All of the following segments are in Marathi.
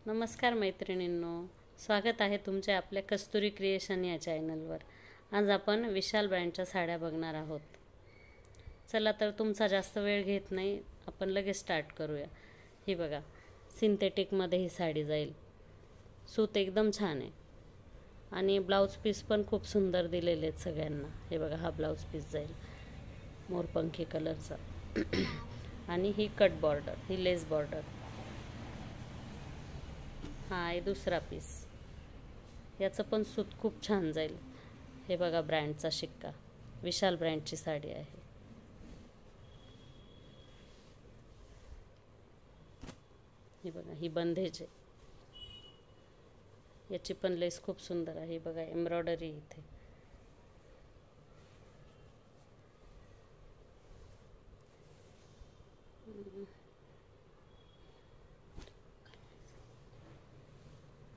नमस्कार मैत्रिणींनो, स्वागत आहे तुमचे आपल्या कस्तुरी क्रिएशन या चॅनलवर। आज आपण विशाल ब्रँडच्या साड्या बघणार आहोत। चला तर तुमचा जास्त वेळ घेत नाही, आपण लगेच स्टार्ट करूया। ही बघा, सिंथेटिकमध्ये ही साडी जाईल। सूत एकदम छान आहे आणि ब्लाउज पीस पण खूप सुंदर दिलेले आहेत सगळ्यांना। हे बघा, हा ब्लाउज पीस जाईल मोरपंखी कलरचा आणि ही कट बॉर्डर, ही लेस बॉर्डर। हा आहे दुसरा पीस, याचं पण सूत खूप छान जाईल। हे बघा, ब्रँडचा शिक्का, विशाल ब्रँडची साडी आहे। ही बघा, ही बंधेज आहे, याची पण लेस खूप सुंदर आहे। बघा, एम्ब्रॉयडरी इथे।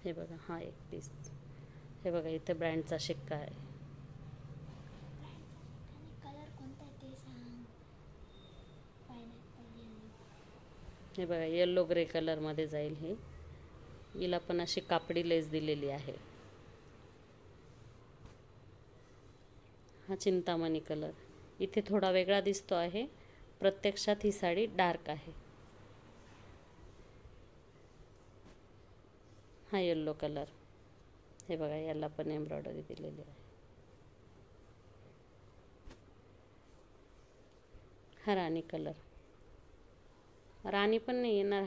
हे बघा, हा एक पीस। हे बघा, इथे ब्रँडचा शिक्का आहे। हे बघा, येलो ग्रे कलरमध्ये जाईल ही। हिला पण अशी कापडी लेस दिलेली आहे। हा चिंतामणी कलर इथे थोडा वेगळा दिसतो आहे, प्रत्यक्षात ही साडी डार्क आहे। हा येलो कलर, हे बघा, याला पण एम्ब्रॉयडरी दिलेली आहे। हा राणी कलर, राणी पण नाही येणार,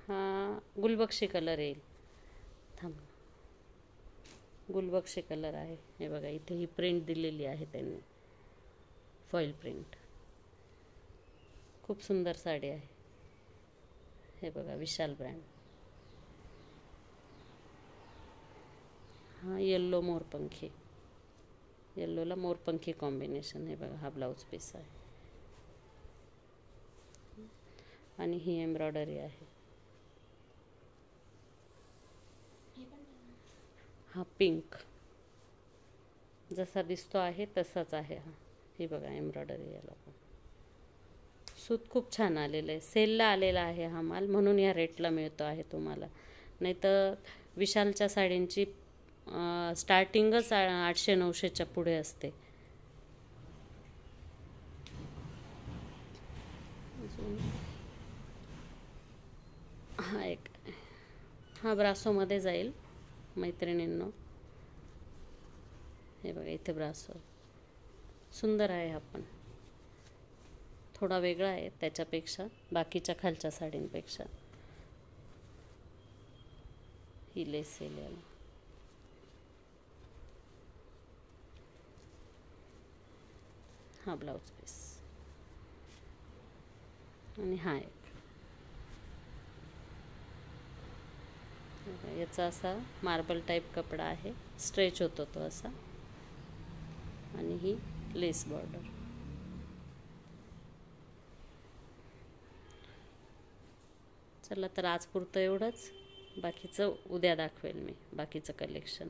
हा गुलबक्षी कलर येईल। थांब, गुलबक्षी कलर आहे। हे बघा, इथे ही प्रिंट दिलेली आहे त्यांनी, फॉईल प्रिंट। खूप सुंदर साडी आहे। हे बघा, विशाल ब्रँड। हा येल्लो मोरपंखी, येल्लोला मोरपंखी कॉम्बिनेशन। हे बघा, हा ब्लाउज पीस आहे आणि ही एम्ब्रॉयडरी आहे। हा पिंक, जसा दिसतो आहे तसाच आहे हा। हे बघा, एम्ब्रॉयडरी याला पण। सूत खूप छान आलेलं आहे, सेलला आलेला आहे हा माल, म्हणून या रेटला मिळतो आहे तुम्हाला। नाही तर विशालच्या साड्यांची स्टार्टिंगच 800-900च्या पुढे असते। हा एक, हा ब्रासोमध्ये जाईल मैत्रिणींनो। हे बघा, इथे ब्रासो सुंदर आहे। हा पण थोडा वेगळा आहे त्याच्यापेक्षा, बाकीच्या खालच्या साडींपेक्षा। ही लेस येईल याला। हा ब्लाउज पीस आणि हा एक, याचा असा मार्बल टाईप कपडा आहे, स्ट्रेच होतो तो असा, आणि ही लेस बॉर्डर। चला तर आज पुरतं एवढंच, बाकीचं उद्या दाखवेल मी, बाकीचं कलेक्शन।